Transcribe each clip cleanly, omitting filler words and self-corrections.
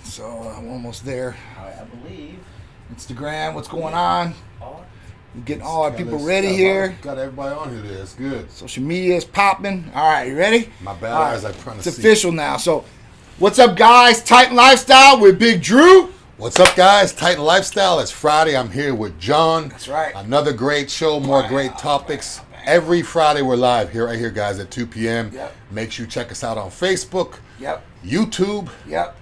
So I'm almost there. All right, I believe. Instagram, what's going on? We're getting all our people Got ready here. Got everybody on here. That's good. Social media is popping. All right, you ready? My bad eyes, I'm trying to see. It's official now. So, what's up, guys? Titan Lifestyle with Big Dru. What's up, guys? Titan Lifestyle. It's Friday. I'm here with John. That's right. Another great show, more great topics. Every Friday we're live here, right here, guys, at 2 p.m. Yep. Make sure you check us out on Facebook, Yep. YouTube, Yep.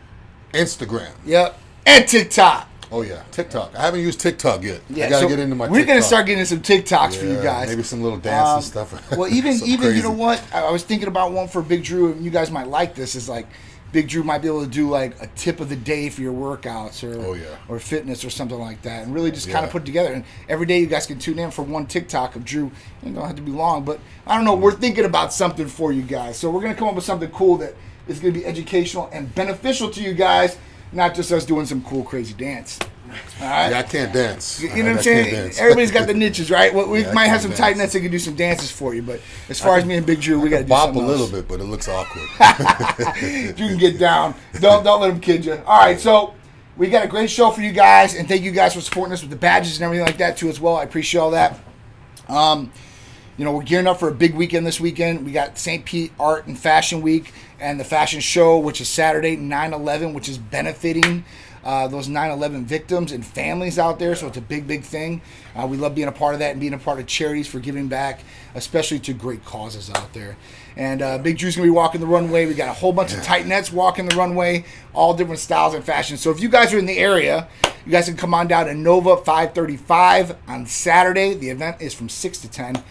Instagram. Yep. And TikTok. Oh, yeah. TikTok. I haven't used TikTok yet. Yeah, I got to so get into my we're TikTok. going to start getting some TikToks for you Yeah, guys. Maybe some little dance and stuff. Well, even crazy. you know what? I was thinking about one for Big Dru, and you guys might like this. Is like Big Dru might be able to do like a tip of the day for your workouts or fitness or something like that, and really just kind of put it together. And every day you guys can tune in for one TikTok of Dru. It don't have to be long, but I don't know. We're thinking about something for you guys, so we're going to come up with something cool that is going to be educational and beneficial to you guys, not just us doing some cool, crazy dance. All right? Yeah, I can't dance. You know what I'm saying? Everybody's got the niches, right? Well, we might have some tight nets that can do some dances for you, but as far as me and Big Dru, we got to do something bop a else. little bit, but it looks awkward. You can get down. Don't let them kid you. All right, so we got a great show for you guys, and thank you guys for supporting us with the badges and everything like that too as well. I appreciate all that. You know, we're gearing up for a big weekend this weekend. We got St. Pete Art and Fashion Week and the fashion show, which is Saturday, 9/11, which is benefiting those 9/11 victims and families out there. So it's a big, big thing. We love being a part of that and being a part of charities for giving back, especially to great causes out there. And Big Dru's going to be walking the runway. We got a whole bunch of tight nets walking the runway, all different styles and fashions. So if you guys are in the area, you guys can come on down to Nova 535 on Saturday. The event is from 6 to 10.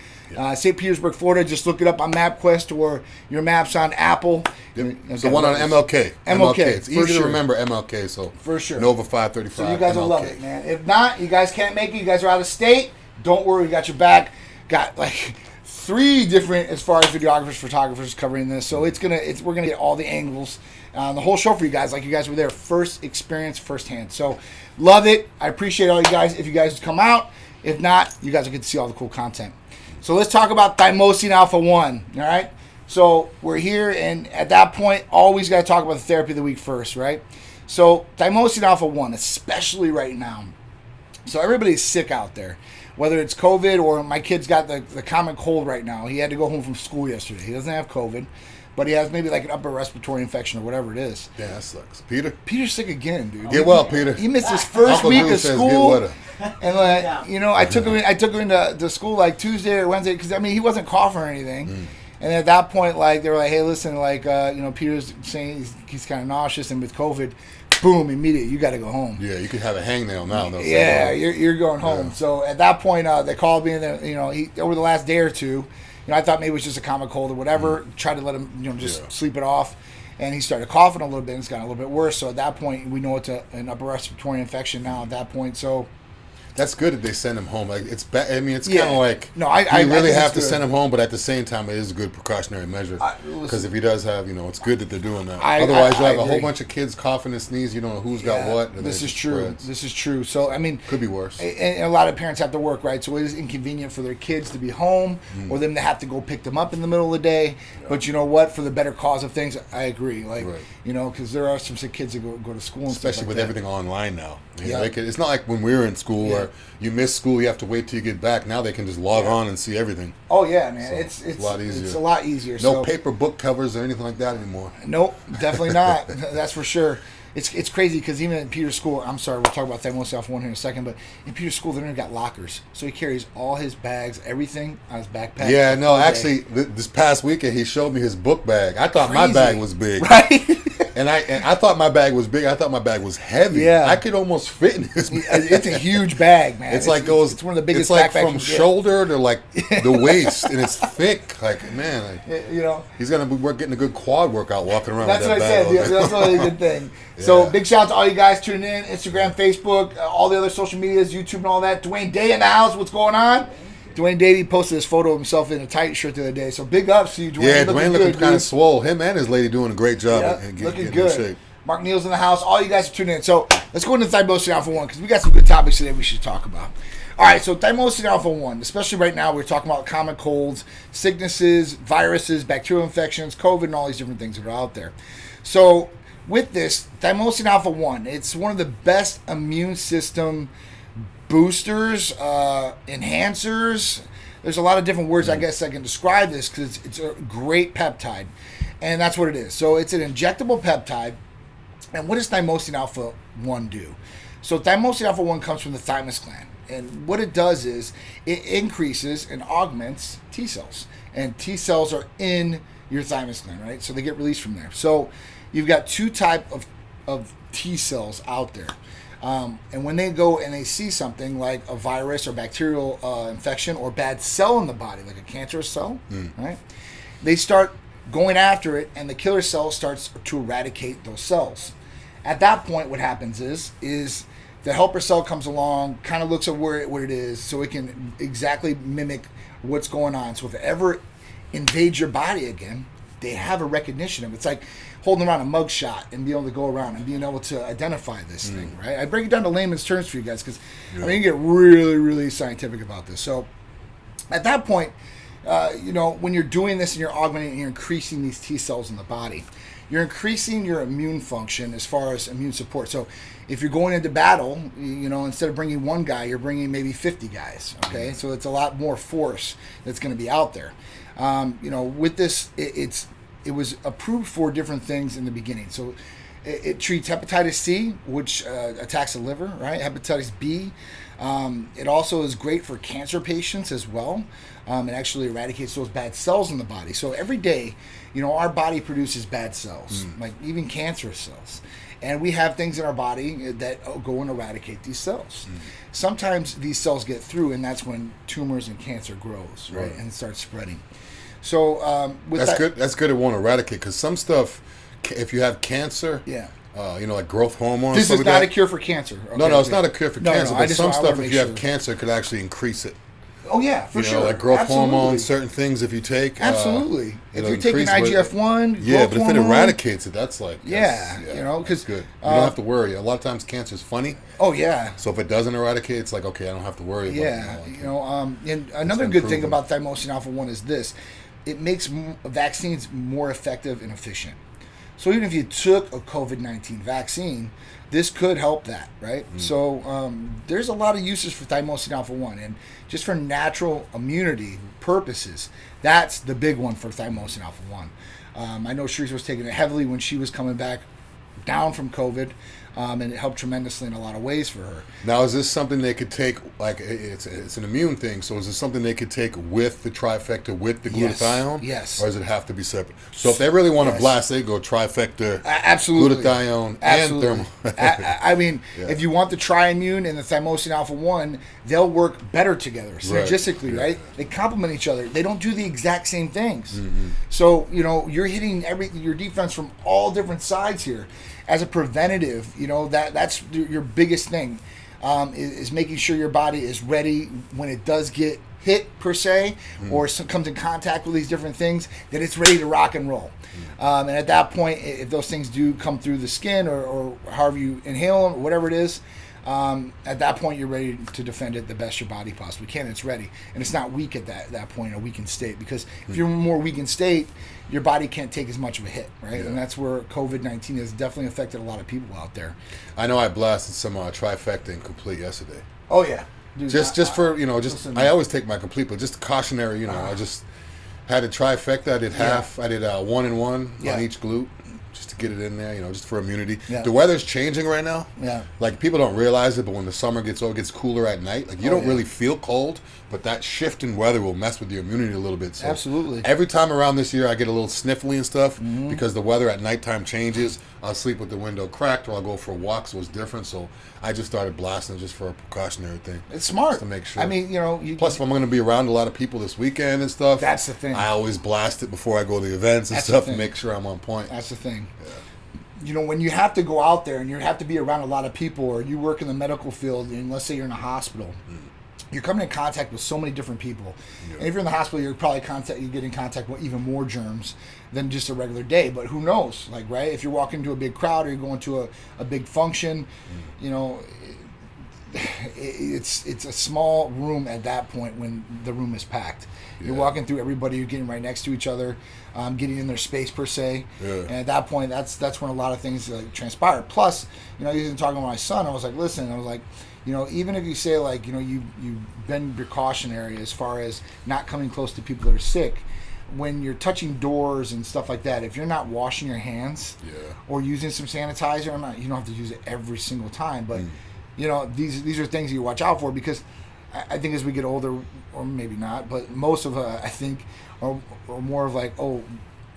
St. Petersburg, Florida. Just look it up on MapQuest or your maps on Apple. Yep. It's the one on MLK. MLK. It's easy to remember MLK. So for sure. Nova 535. So you guys MLK. will love it, man. If not, you guys can't make it. You guys are out of state. Don't worry, we got your back. Got like 3 different as far as videographers, photographers covering this. So we're gonna get all the angles, the whole show for you guys. Like you guys were there, first experience, firsthand. So love it. I appreciate all you guys. If you guys come out, if not, you guys will get to see all the cool content. So let's talk about Thymosin Alpha 1, all right? So we're here, and at that point, always got to talk about the therapy of the week first, right? So Thymosin Alpha 1, especially right now. So everybody's sick out there, whether it's COVID or my kid's got the common cold right now. He had to go home from school yesterday. He doesn't have COVID, but he has maybe like an upper respiratory infection or whatever it is. Yeah, that sucks. Peter's sick again, dude. Get well, Peter. He missed his first Uncle week Drew of says school. get And you know, I took him into school like Tuesday or Wednesday because I mean he wasn't coughing or anything. And at that point, like they were like, "Hey, listen, like you know, Peter's saying he's kind of nauseous, and with COVID, boom, immediate, you got to go home." Yeah, you could have a hangnail now. Though, yeah, you're going home. Yeah. So at that point, they called me, and you know, over the last day or two, you know, I thought maybe it was just a common cold or whatever. Tried to let him, you know, just sleep it off. And he started coughing a little bit, and it's gotten a little bit worse. So at that point, we know it's an upper respiratory infection now. At that point, so that's good that they send him home. Like it's I mean, it's kind of like I really have to send him home, but at the same time, it is a good precautionary measure because if he does have, you know, it's good that they're doing that. Otherwise, you'll have a whole bunch of kids coughing and sneeze. You don't know who's got what. And this is true. Spreads. This is true. So I mean, could be worse. And a lot of parents have to work, right? So it is inconvenient for their kids to be home or them to have to go pick them up in the middle of the day. Yeah. But you know what? For the better cause of things, I agree. Like you know, because there are some sick kids that go to school, and especially stuff like with that. everything online now. You know, it's not like when we were in school where you miss school, you have to wait till you get back. Now they can just log on and see everything. Oh yeah, man, so it's a lot easier. It's a lot easier. No paper book covers or anything like that anymore. Nope, definitely not. That's for sure. It's crazy because even in Peter's school, I'm sorry, we'll talk about Thymosin Alpha 1 here in a second, but in Peter's school, they don't even got lockers. So he carries all his bags, everything on his backpack. Yeah, no, actually, this past weekend, he showed me his book bag. I thought my bag was big. Right? And I thought my bag was big. I thought my bag was heavy. Yeah. I could almost fit in his bag. It's a huge bag, man. It's one of the biggest backpacks. It's like backpacks from shoulder to like the waist, and it's thick. Like, man, you know, he's going to be getting a good quad workout walking around with that bag. That's what I said. That's really a good thing. So big shout out to all you guys tuning in, Instagram, Facebook, all the other social medias, YouTube and all that. Dwayne Day in the house. What's going on? Dwayne Davey posted this photo of himself in a tight shirt the other day. So big ups to you, Dwayne. Yeah, Dwayne looking kind of swole. Him and his lady doing a great job looking in good. shape. Mark Neal's in the house. All you guys are tuning in. So let's go into Thymosin Alpha 1 because we got some good topics today we should talk about. All right, so Thymosin Alpha 1, especially right now, we're talking about common colds, sicknesses, viruses, bacterial infections, COVID, and all these different things that are out there. So with this Thymosin Alpha 1, it's one of the best immune system boosters, enhancers. There's a lot of different words I guess I can describe this because it's a great peptide. And that's what it is. So it's an injectable peptide. And what does Thymosin Alpha 1 do? So Thymosin Alpha 1 comes from the thymus gland. And what it does is it increases and augments T cells. And T cells are in your thymus gland, right? So they get released from there. So you've got two type of T cells out there. And when they go and they see something like a virus or bacterial infection or bad cell in the body, like a cancerous cell, right? They start going after it, and the killer cell starts to eradicate those cells. At that point, what happens is the helper cell comes along, kind of looks at what it is, so it can exactly mimic what's going on. So if it ever invades your body again, they have a recognition of it. It's like holding around a mug shot and being able to go around and being able to identify this thing, right? I break it down to layman's terms for you guys because I mean, you get really, really scientific about this. So at that point, when you're doing this and you're augmenting and you're increasing these T cells in the body, you're increasing your immune function as far as immune support. So if you're going into battle, instead of bringing one guy, you're bringing maybe 50 guys, okay? So it's a lot more force that's going to be out there. With this, it was approved for different things in the beginning. So it treats hepatitis C, which attacks the liver, right? Hepatitis B. It also is great for cancer patients as well. It actually eradicates those bad cells in the body. So every day, our body produces bad cells, like even cancerous cells. And we have things in our body that go and eradicate these cells. Sometimes these cells get through, and that's when tumors and cancer grows, right? And starts spreading. So That's good. It won't eradicate because some stuff, if you have cancer, like growth hormone. This is not a cure for cancer. Okay? No, it's not a cure for cancer. But some stuff, if you have sure. cancer, could actually increase it. Oh yeah, for sure. Like growth hormone, certain things. If you take, absolutely. If you're taking IGF-1, but if it eradicates it, that's like because good. You don't have to worry. A lot of times, cancer is funny. Oh yeah. So if it doesn't eradicate, it's like okay, I don't have to worry. And another good thing about Thymosin Alpha 1 is this: it makes vaccines more effective and efficient. So even if you took a COVID-19 vaccine, this could help that, right? So there's a lot of uses for Thymosin Alpha 1. And just for natural immunity purposes, that's the big one for Thymosin Alpha 1. I know Sharice was taking it heavily when she was coming back down from COVID, and it helped tremendously in a lot of ways for her. Now, is this something they could take, like it's an immune thing, so is this something they could take with the trifecta, with the glutathione? Yes. Or does it have to be separate? So if they really want to blast, they go trifecta, absolutely, glutathione, and thermal. I mean, if you want the Triimmune and the Thymosin Alpha 1, they'll work better together, synergistically, right? They complement each other. They don't do the exact same things. So, you're hitting your defense from all different sides here. As a preventative, that's your biggest thing, is making sure your body is ready when it does get hit, per se, or comes in contact with these different things, that it's ready to rock and roll. And at that point, if those things do come through the skin or however you inhale them, or whatever it is, at that point, you're ready to defend it the best your body possibly can. It's ready. And it's not weak at that point, a weakened state. Because if you're in a more weakened state, your body can't take as much of a hit, right? Yeah. And that's where COVID-19 has definitely affected a lot of people out there. I know I blasted some trifecta and complete yesterday. Oh, yeah. Dude, I always take my complete, but just cautionary, I just had a trifecta. I did half. I did 1 and 1 on each glute. Just to get it in there, just for immunity. Yeah. The weather's changing right now. Yeah. Like, people don't realize it, but when the summer gets cooler at night, like, you don't really feel cold, but that shift in weather will mess with your immunity a little bit. So absolutely. Every time around this year, I get a little sniffly and stuff because the weather at nighttime changes. I'll sleep with the window cracked, or I'll go for a walk, so it's different. So I just started blasting just for a precautionary thing. It's smart. Just to make sure. I mean, plus, if I'm going to be around a lot of people this weekend and stuff, that's the thing. I always blast it before I go to the events and stuff to make sure I'm on point. That's the thing. Yeah. When you have to go out there and you have to be around a lot of people, or you work in the medical field, and let's say you're in a hospital, you're coming in contact with so many different people. Yeah. And if you're in the hospital, you get in contact with even more germs than just a regular day. But who knows? Right? If you're walking to a big crowd or you're going to a big function, it's a small room at that point when the room is packed. You're walking through everybody. You're getting right next to each other, getting in their space per se. Yeah. And at that point, that's when a lot of things transpire. Plus, even talking to my son, I was like, listen, I was like, even if you say like, you've been precautionary as far as not coming close to people that are sick, when you're touching doors and stuff like that, if you're not washing your hands or using some sanitizer, you don't have to use it every single time, but these are things you watch out for, because I think as we get older, or maybe not, but most of us, I think, are more of like, oh,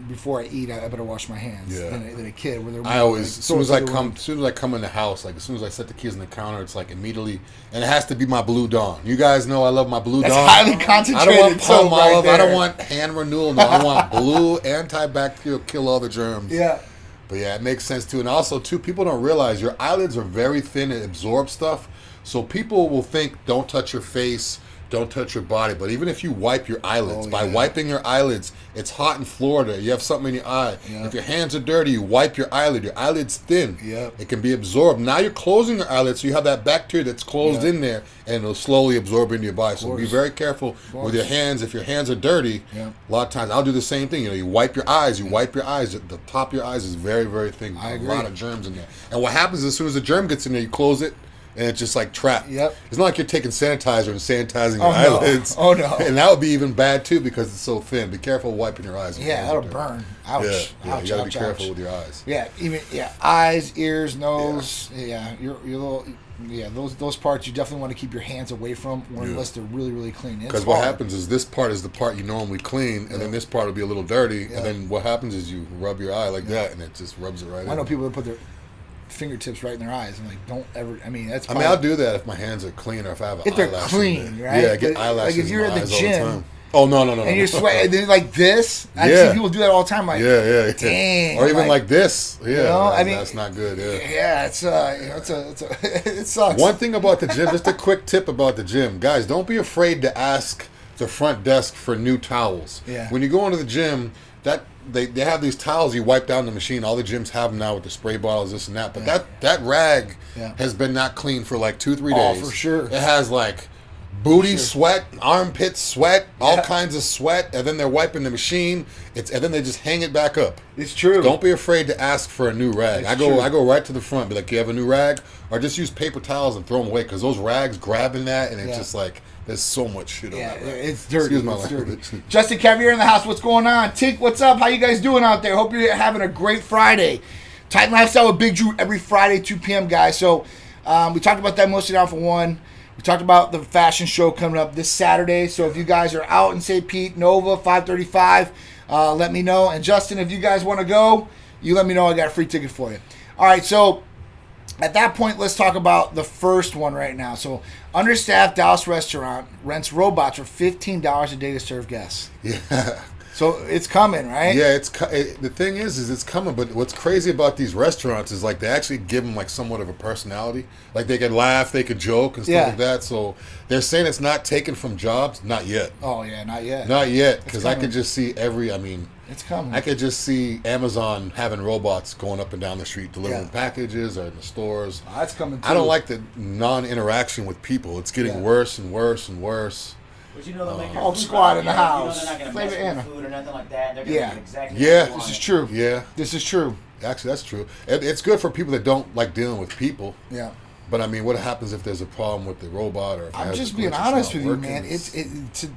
before I eat, I better wash my hands than a kid. Where I always, as soon as I come in the house, like as soon as I set the keys on the counter, it's like immediately, and it has to be my Blue Dawn. You guys know I love my Blue Dawn. It's highly concentrated. I don't want Palmolive. I don't want hand renewal. No, I want blue antibacterial, kill all the germs. Yeah. But yeah, it makes sense too. And also too, people don't realize your eyelids are very thin and absorb stuff. So people will think, don't touch your face, don't touch your body. But even if you wipe your eyelids, by wiping your eyelids, it's hot in Florida. You have something in your eye. Yeah. If your hands are dirty, you wipe your eyelid. Your eyelid's thin. Yeah. It can be absorbed. Now you're closing your eyelids, so you have that bacteria that's closed in there, and it'll slowly absorb into your body. So be very careful with your hands. If your hands are dirty, a lot of times, I'll do the same thing. You wipe your eyes. You wipe your eyes. The top of your eyes is very, very thin. I agree. A lot of germs in there. And what happens as soon as the germ gets in there, you close it, and it's just like trapped. Yep. It's not like you're taking sanitizer and sanitizing your eyelids. Oh, no. And that would be even bad, too, because it's so thin. Be careful wiping your eyes. Yeah, that'll burn. Ouch. Yeah, ouch, you got to be ouch, careful ouch. with your eyes. Yeah, eyes, ears, nose. Yeah, your little... Yeah, those parts you definitely want to keep your hands away from, or unless they're really, really clean. Because what happens is this part is the part you normally clean, and then this part will be a little dirty, and then what happens is you rub your eye like that, and it just rubs it right in. I know people that put their fingertips right in their eyes. I'm like, don't ever. That's. I'll do that if my hands are clean or if I have an eyelash. If they're clean, right? Yeah, I get eyelashes. Like if you're in my at the eyes gym. all the time. Oh no! And you're sweating, and then like this. I see people do that all the time. Like, dang. Or even like this. Yeah, mean, that's not good. Yeah, it's it sucks. One thing about the gym, just a quick tip about the gym, guys, don't be afraid to ask the front desk for new towels. Yeah. When you go into the gym, they have these towels you wipe down the machine. All the gyms have them now with the spray bottles, this and that. But that rag has been not clean for like 2-3 days. Oh, for sure. It has like booty sweat, armpit sweat, all kinds of sweat, and then they're wiping the machine. And then they just hang it back up. It's true. So don't be afraid to ask for a new rag. I go right to the front, be like, "You have a new rag?" Or just use paper towels and throw them away, because those rags grabbing that, and it's just like there's so much shit on that rag. It's dirty. Excuse my language. Justin Cavier in the house. What's going on? Tink, what's up? How you guys doing out there? Hope you're having a great Friday. Titan Lifestyle with Big Dru every Friday, 2 p.m., guys. So we talked about Thymosin Alpha 1. We talked about the fashion show coming up this Saturday. So if you guys are out in St. Pete, Nova, 535, let me know. And Justin, if you guys want to go, you let me know. I got a free ticket for you. All right, so at that point, let's talk about the first one right now. So Understaffed Dallas restaurant rents robots for $15 a day to serve guests. Yeah. So it's coming, right? Yeah, the thing is it's coming. But what's crazy about these restaurants is like they actually give them like somewhat of a personality. Like they can laugh, they can joke and stuff like that. So they're saying it's not taken from jobs. Not yet. Oh yeah, not yet. Not yet, because I could just see it's coming. I could just see Amazon having robots going up and down the street delivering packages or in the stores. Oh, that's coming too. I don't like the non-interaction with people. It's getting worse and worse and worse. But they'll make Hulk squad in the house. They're not going to mess with food or nothing like that. They're going to do exactly what they want. This is true. Yeah. This is true. Actually, that's true. It's good for people that don't like dealing with people. Yeah. But I mean, what happens if there's a problem with the robot, or if I'm just being honest with you, man.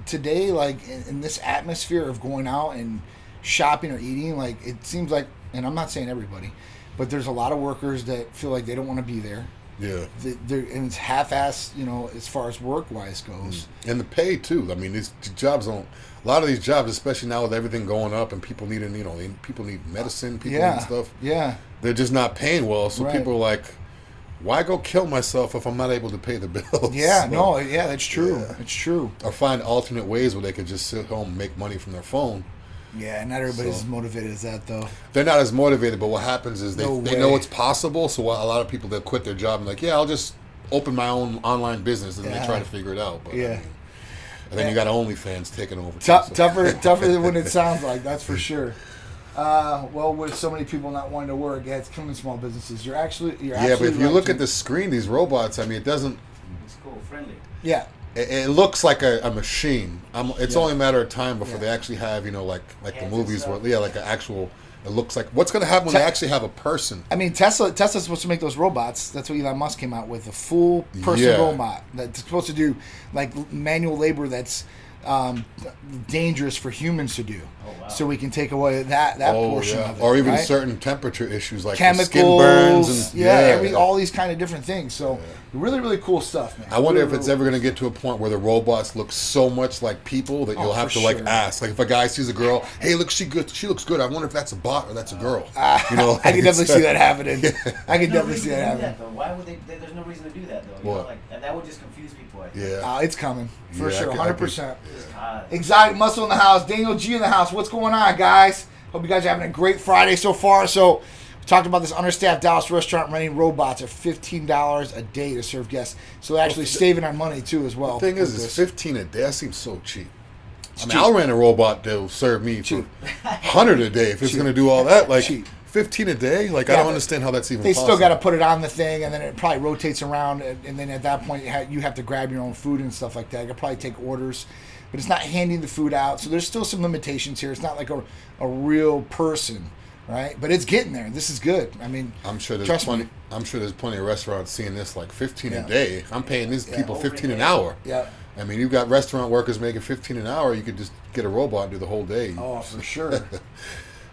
Today, like in this atmosphere of going out and shopping or eating, like it seems like, and I'm not saying everybody, but there's a lot of workers that feel like they don't want to be there. Yeah. And it's half-assed, as far as work-wise goes. And the pay, too. I mean, these jobs don't... A lot of these jobs, especially now with everything going up and people needing, people need medicine, people need stuff. Yeah. They're just not paying well. So people are like, why go kill myself if I'm not able to pay the bills? Yeah, that's true. Yeah. It's true. Or find alternate ways where they could just sit home and make money from their phone. Yeah, not everybody's as motivated as that, though. They're not as motivated, but what happens is they know it's possible, so a lot of people, they'll quit their job and like, I'll just open my own online business, and they try to figure it out. But, and then you got OnlyFans taking over. Tougher than what it sounds like, that's for sure. Well, with so many people not wanting to work, it's killing small businesses. You're but if you look at the screen, these robots, I mean, It's cool, friendly. Yeah. It looks like a machine. It's only a matter of time before they actually have, like the movies where, like an actual. It looks like what's going to happen when they actually have a person. I mean, Tesla's supposed to make those robots. That's what Elon Musk came out with, a full person robot that's supposed to do like manual labor that's dangerous for humans to do. Oh, wow. So we can take away that portion of it. Or even right? certain temperature issues like chemicals, skin burns and all these kind of different things. So really, really cool stuff, man. I wonder really, if it's ever going to get to a point where the robots look so much like people that you'll have to like ask. Like if a guy sees a girl, hey, look, she looks good. I wonder if that's a bot or that's a girl. I can definitely see that happening. I can definitely see that happening. Why would they? There's no reason to do that though. What? That would just confuse people. I think. Yeah, it's coming for sure, 100%. Exotic Muscle in the house, Daniel G in the house. What's going on, guys? Hope you guys are having a great Friday so far. So, we talked about this Understaffed Dallas restaurant renting robots at $15 a day to serve guests. So, they're actually saving on money too as well. The thing is, it's $15 a day. That seems so cheap. I'll rent a robot that'll serve me for $100 a day if it's going to do all that. Like $15 a day. Like I don't understand how that's even. They possible. Still got to put it on the thing, and then it probably rotates around, and then at that point you have to grab your own food and stuff like that. You could probably take orders. But it's not handing the food out, so there's still some limitations here. It's not like a real person, right? But it's getting there. This is good. I mean, I'm sure there's plenty of restaurants seeing this like $15 a day. I'm paying these people $15 an hour. Yeah. I mean, you've got restaurant workers making $15 an hour. You could just get a robot and do the whole day. Oh, for sure.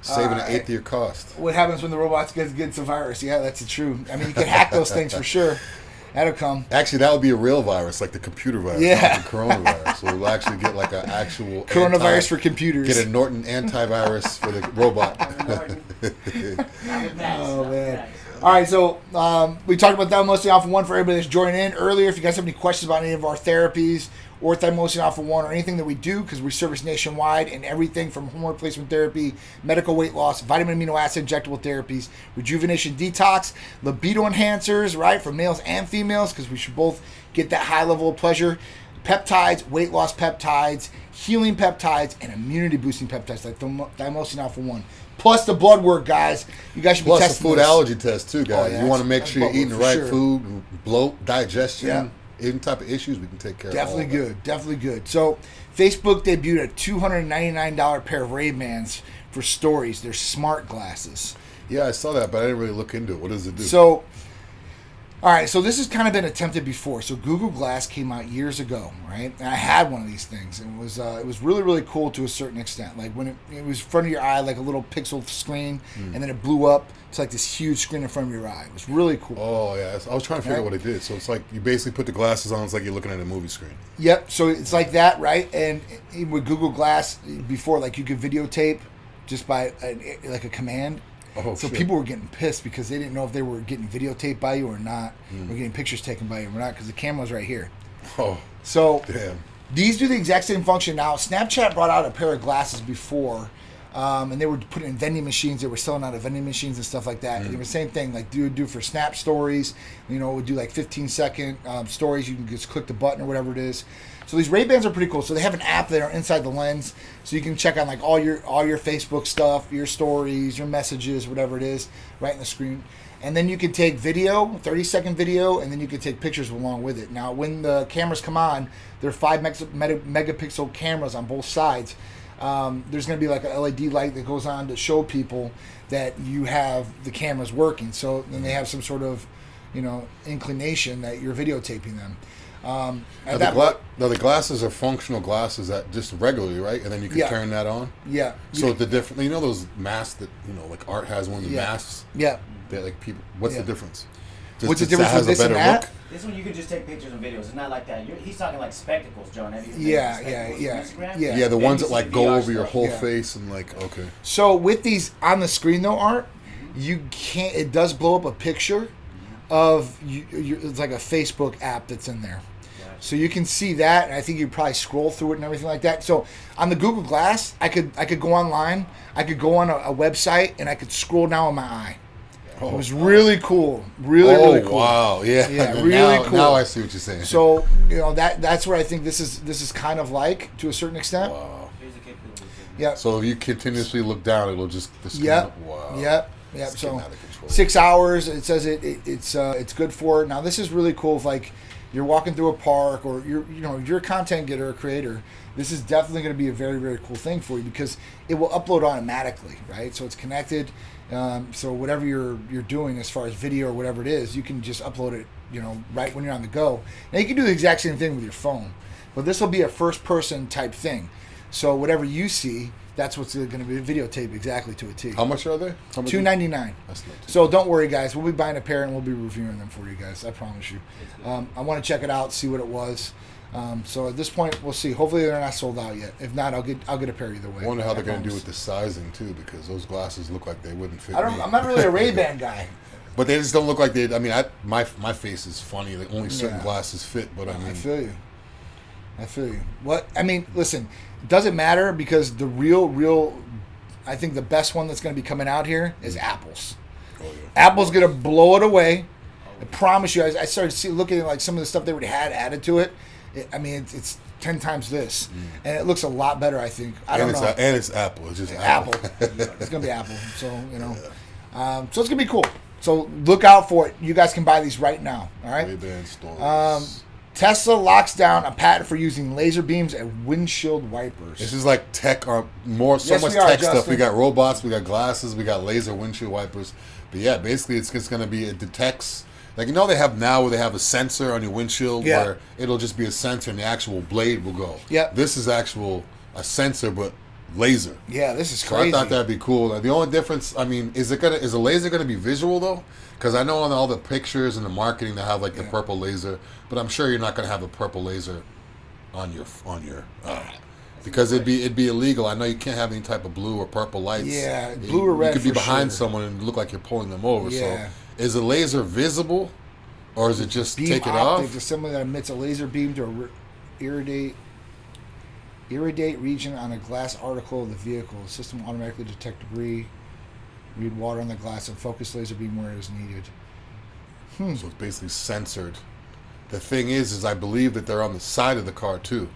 Saving an eighth of your cost. What happens when the robots gets a virus? Yeah, that's true. I mean, you can hack those things for sure. That'll come. Actually, that would be a real virus, like the computer virus, not the coronavirus. So we'll actually get like an actual coronavirus for computers. Get a Norton antivirus for the robot. Oh man! All right, so we talked about Thymosin Alpha 1 for everybody that's joining in earlier. If you guys have any questions about any of our therapies or Thymosin Alpha 1 or anything that we do, because we service nationwide and everything from hormone replacement therapy, medical weight loss, vitamin amino acid injectable therapies, rejuvenation detox, libido enhancers, right, for males and females, because we should both get that high level of pleasure, peptides, weight loss peptides, healing peptides, and immunity boosting peptides like Thymosin Alpha 1. Plus the blood work, guys. You guys should be testing the food allergy test too, guys. Yeah, you want to make sure you're eating the right food, bloat, digestion. Yeah. Any type of issues we can take care of. Definitely good. So Facebook debuted a $299 pair of Ray-Bans for stories. They're smart glasses. Yeah, I saw that, but I didn't really look into it. What does it do? So, all right, so this has kind of been attempted before. So Google Glass came out years ago, right? And I had one of these things, and it was really, really cool to a certain extent. Like when it was in front of your eye, like a little pixel screen, and then it blew up to like this huge screen in front of your eye. It was really cool. Oh yeah, I was trying to figure out what it did. So it's like you basically put the glasses on. It's like you're looking at a movie screen. Yep. So it's like that, right? And with Google Glass before, like you could videotape just by like a command. Oh, so shit. people were getting pissed because they didn't know if they were getting videotaped by you or not, or getting pictures taken by you or not, because the camera's right here. Oh, so damn. These do the exact same function now. Snapchat brought out a pair of glasses before, and they were put in vending machines. They were selling out of vending machines and stuff like that. And it was the same thing, like do for Snap stories. It would do like 15-second stories. You can just click the button or whatever it is. So these Ray-Bans are pretty cool. So they have an app that are inside the lens, so you can check on like all your Facebook stuff, your stories, your messages, whatever it is, right in the screen. And then you can take video, 30-second video, and then you can take pictures along with it. Now, when the cameras come on, they're 5 megapixel cameras on both sides. There's going to be like a LED light that goes on to show people that you have the cameras working. So then they have some sort of, inclination that you're videotaping them. Now the glasses are functional glasses that just regularly, right? And then you can turn that on. Yeah. So the different, those masks that like Art has one of the masks. Yeah. That like people. What's the difference? What's the difference with this and that? This one you can just take pictures and videos. It's not like that. He's talking like spectacles, John. Have you Yeah. The ones that like go over your whole face and like okay. So with these on the screen though, Art, you can't. It does blow up a picture of you. It's like a Facebook app that's in there. So you can see that, and I think you probably scroll through it and everything like that. So on the Google Glass, I could go online, I could go on a website, and I could scroll down with my eye. It was really cool, really cool. Wow, yeah, really cool. Now I see what you're saying. So that's where I think this is kind of like to a certain extent. Wow. Yeah. So if you continuously look down, it'll just. Wow. Yep. So 6 hours. It says it's good for. Now this is really cool. If like you're walking through a park, or you're a content getter or creator, this is definitely going to be a very, very cool thing for you because it will upload automatically, right? So it's connected. So whatever you're doing as far as video or whatever it is, you can just upload it, right when you're on the go. Now you can do the exact same thing with your phone, but this will be a first-person type thing. So whatever you see, that's what's going to be videotaped exactly to a T. How much are they? $2.99. That's not too So don't worry, guys. We'll be buying a pair and we'll be reviewing them for you guys. I promise you. I want to check it out, see what it was. So at this point, we'll see. Hopefully they're not sold out yet. If not, I'll get a pair either way. I wonder how they're going to do with the sizing too, because those glasses look like they wouldn't fit me. I'm not really a Ray-Ban guy. But they just don't look like they. I mean, my face is funny. Like only certain glasses fit. But I mean, I feel you. Listen, it doesn't matter because the real, I think the best one that's going to be coming out here is Apple's. Oh, yeah. Apple's going to blow it away. I promise you. I started looking at like some of the stuff they already had added to it. It's 10 times this, and it looks a lot better. I think. I don't know. And it's Apple. It's just Apple. It's going to be Apple. So so it's going to be cool. So look out for it. You guys can buy these right now. All right. Ray-Ban stories. Tesla locks down a patent for using laser beams and windshield wipers. This is like tech, much tech stuff. We got robots, we got glasses, we got laser windshield wipers. But yeah, basically it's going to be, it detects, like they have now where they have a sensor on your windshield where it'll just be a sensor and the actual blade will go. Yeah. This is a sensor, but laser. Yeah, this is so crazy. I thought that'd be cool. The only difference, is a laser going to be visual though? Because I know on all the pictures and the marketing they have like the purple laser, but I'm sure you're not going to have a purple laser on your because it'd be illegal. I know you can't have any type of blue or purple lights. Yeah, blue or red. You could be behind someone and look like you're pulling them over. Yeah. So is a laser visible, or is it just take it off? Is something that emits a laser beam to irradiate region on a glass article of the vehicle. The system will automatically detect debris, read water on the glass, and focus laser beam where it is needed. So it's basically censored. The thing is I believe that they're on the side of the car too.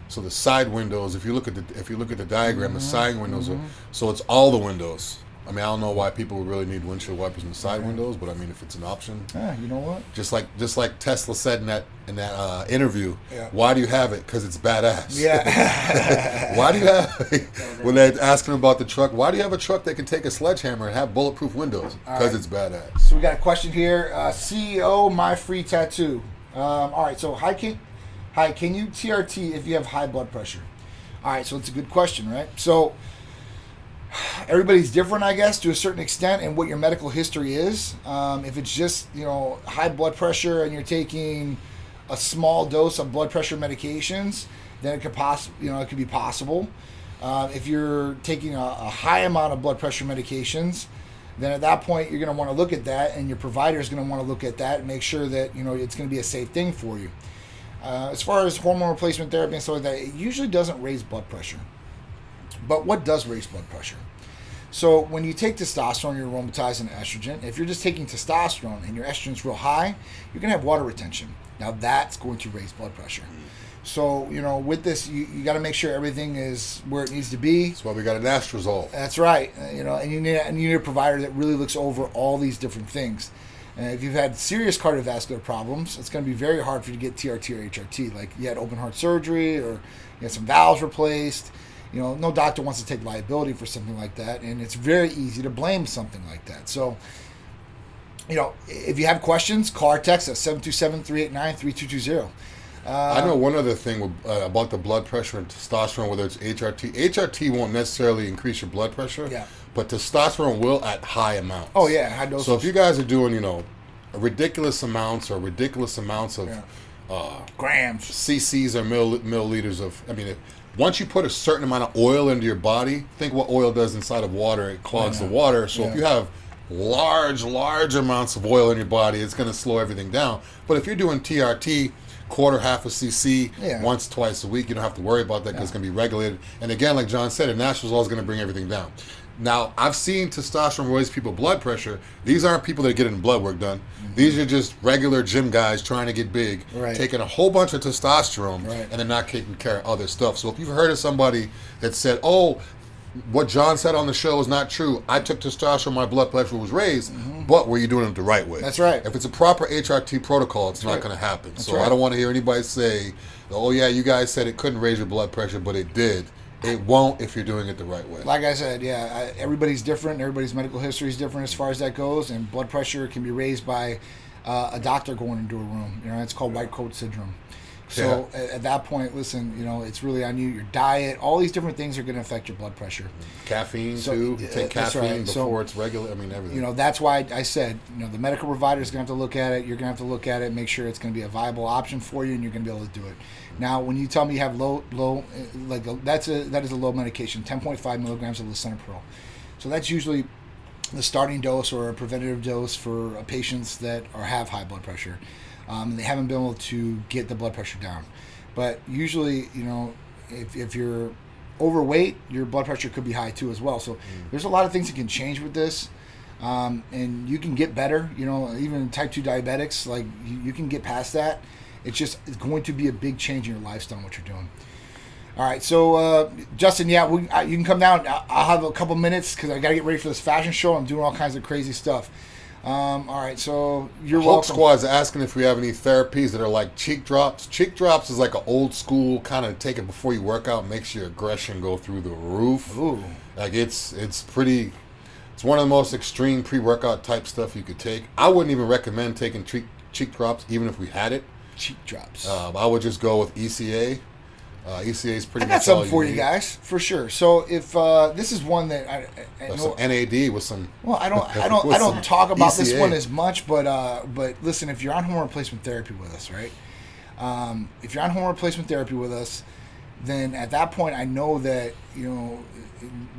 So the side windows, if you look at the diagram, the side windows are, so it's all the windows. I don't know why people would really need windshield wipers in the side windows, but if it's an option, you know what? Just like Tesla said in that interview, why do you have it? Because it's badass. Yeah. Why do you have? When they're asking about the truck, why do you have a truck that can take a sledgehammer and have bulletproof windows? Because it's badass. So we got a question here. CEO, my free tattoo. All right. So hi, can you TRT if you have high blood pressure? All right. So it's a good question, right? So everybody's different, I guess, to a certain extent, and what your medical history is. If it's just high blood pressure and you're taking a small dose of blood pressure medications, then it could be possible. If you're taking a high amount of blood pressure medications, then at that point you're going to want to look at that, and your provider is going to want to look at that and make sure that it's going to be a safe thing for you. As far as hormone replacement therapy and stuff like that, it usually doesn't raise blood pressure. But what does raise blood pressure? So when you take testosterone, you're aromatizing estrogen. If you're just taking testosterone and your estrogen's real high, you're going to have water retention. Now that's going to raise blood pressure. So, with this, you got to make sure everything is where it needs to be. That's why we got an Astrozole. That's right. And you need a provider that really looks over all these different things. And if you've had serious cardiovascular problems, it's going to be very hard for you to get TRT or HRT. Like you had open heart surgery or you had some valves replaced. No doctor wants to take liability for something like that, and it's very easy to blame something like that. So, if you have questions, call or text us 727-389-3220. I know one other thing about the blood pressure and testosterone, whether it's HRT. HRT won't necessarily increase your blood pressure, but testosterone will at high amounts. Oh, yeah, high doses. So if you guys are doing, ridiculous amounts of grams, cc's or milliliters of, once you put a certain amount of oil into your body, think what oil does inside of water. It clogs the water. So if you have large amounts of oil in your body, it's going to slow everything down. But if you're doing TRT, half a cc, once, twice a week, you don't have to worry about that because it's going to be regulated. And again, like John said, a natural law is going to bring everything down. Now, I've seen testosterone raise people's blood pressure. These aren't people that are getting blood work done. Mm-hmm. These are just regular gym guys trying to get big, taking a whole bunch of testosterone, and they're not taking care of other stuff. So if you've heard of somebody that said, what John said on the show is not true. I took testosterone, my blood pressure was raised, but were you doing it the right way? That's right. If it's a proper HRT protocol, it's not going to happen. That's so right. I don't want to hear anybody say, oh yeah, you guys said it couldn't raise your blood pressure, but it did. It won't if you're doing it the right way. Like I said, everybody's different. Everybody's medical history is different as far as that goes, and blood pressure can be raised by a doctor going into a room. It's called white coat syndrome. So at that point, listen, it's really on you. Your diet, all these different things are going to affect your blood pressure. Caffeine too. You take caffeine before it's regular. I mean, everything. That's why I said, the medical provider is going to have to look at it. You're going to have to look at it, make sure it's going to be a viable option for you, and you're going to be able to do it. Now, when you tell me you have low, that is a low medication, 10.5 milligrams of lisinopril. So that's usually the starting dose or a preventative dose for patients that have high blood pressure. And they haven't been able to get the blood pressure down. But usually, if you're overweight, your blood pressure could be high too as well. So there's a lot of things that can change with this. And you can get better, even type 2 diabetics, like you can get past that. It's going to be a big change in your lifestyle and what you're doing. All right, so Justin, you can come down. I'll have a couple minutes because I got to get ready for this fashion show. I'm doing all kinds of crazy stuff. All right, so you're welcome. Hulk Squad's asking if we have any therapies that are like cheek drops. Cheek drops is like an old school kind of take it before you work out, makes your aggression go through the roof. Ooh. Like it's one of the most extreme pre-workout type stuff you could take. I wouldn't even recommend taking cheek drops even if we had it. Cheek drops. I would just go with ECA. ECA is pretty much all you need. I got something for you guys, for sure. So if this is one that I know, some NAD with some. Well, I don't talk about ECA. This one as much, but listen, if you're on hormone replacement therapy with us, right? If you're on hormone replacement therapy with us, then at that point I know that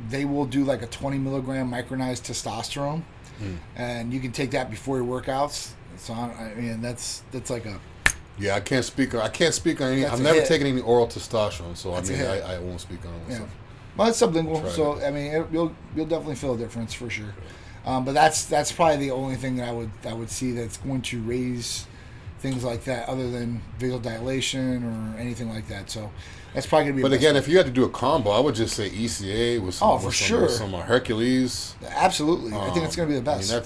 they will do like a 20 milligram micronized testosterone, and you can take that before your workouts. So I mean that's like a. Yeah, I can't speak on any. I've never taken any oral testosterone, so I won't speak on it. Yeah. Well, it's sublingual, so I mean, you'll definitely feel a difference for sure. But that's probably the only thing that I would see that's going to raise things like that, other than vasodilation or anything like that. So that's probably gonna be. But again, if you had to do a combo, I would just say ECA with some Hercules. Absolutely, I think it's gonna be the best. I mean,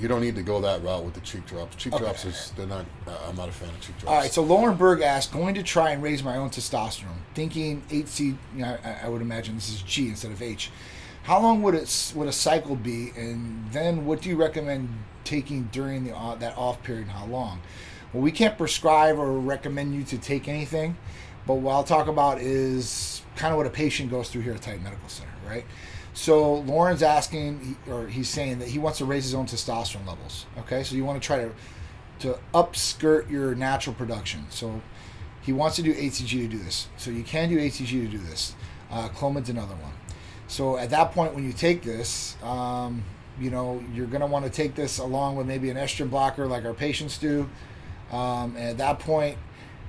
you don't need to go that route with the cheek drops. Cheek drops they're not. I'm not a fan of cheek drops. All right. So Lauren Berg asked, going to try and raise my own testosterone, thinking HC. I would imagine this is G instead of H. How long would a cycle be, and then what do you recommend taking during that off period? And how long? Well, we can't prescribe or recommend you to take anything, but what I'll talk about is kind of what a patient goes through here at Titan Medical Center, right? So Lauren's asking, or he's saying that he wants to raise his own testosterone levels. Okay, so you want to try to upskirt your natural production. So he wants to do HCG to do this. So you can do HCG to do this. Clomid's another one. So at that point, when you take this, you're going to want to take this along with maybe an estrogen blocker like our patients do. And at that point,